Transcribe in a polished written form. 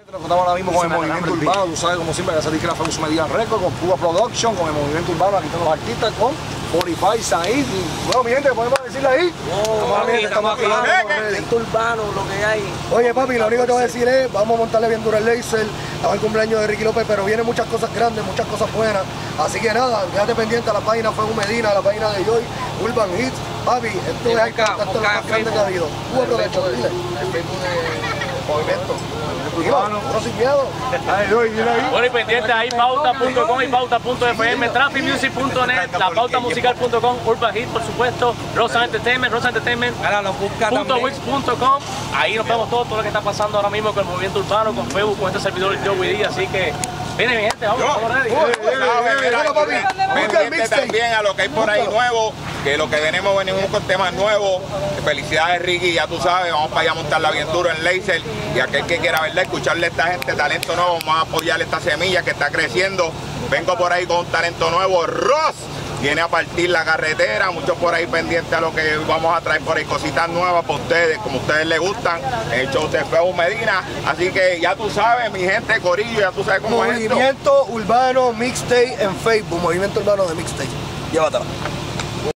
Estamos ahora mismo con el movimiento urbano, tú sabes, como siempre, que se dedica a Febus Media Record, con Cuba Production, con el movimiento urbano, aquí están los artistas, con Fortify, Said. Bueno, mi gente, podemos decirle ahí. Estamos aquí, movimiento urbano, lo que hay. Oye, papi, lo único que te voy a decir es, vamos a montarle bien duro el laser, a el cumpleaños de Ricky López, pero vienen muchas cosas grandes, muchas cosas buenas. Así que nada, quédate pendiente a la página Febus Medina, a la página de Joy, Urban Hits. Papi, esto es el contacto más grande que ha habido. Cuba Production, dile. Movimiento. No sin miedo. Bueno, y pendiente ahí, pauta.com y pauta.fm, trafficmusic.net, lapautamusical.com, Urban Hit, por supuesto, Rosa Entertainment, .wix.com. Ahí nos vemos todo lo que está pasando ahora mismo con el movimiento urbano, con Facebook, con este servidor Joey D, así que viene mi gente, vamos ready. Pendiente también a lo que hay por ahí nuevo, que lo que venimos con temas nuevos. Felicidades, Ricky, ya tú sabes, vamos para allá a montarla bien duro en Laser, y aquel que quiera, ¿verdad?, escucharle a esta gente, talento nuevo, vamos a apoyarle esta semilla que está creciendo. Vengo por ahí con un talento nuevo, Ross viene a partir la carretera, muchos por ahí pendientes a lo que vamos a traer por ahí, cositas nuevas para ustedes, como a ustedes les gustan, el show de Febus Medina, así que ya tú sabes, mi gente, corillo, ya tú sabes cómo es esto. Movimiento Urbano Mixtape en Facebook, Movimiento Urbano de Mixtape, llévatela.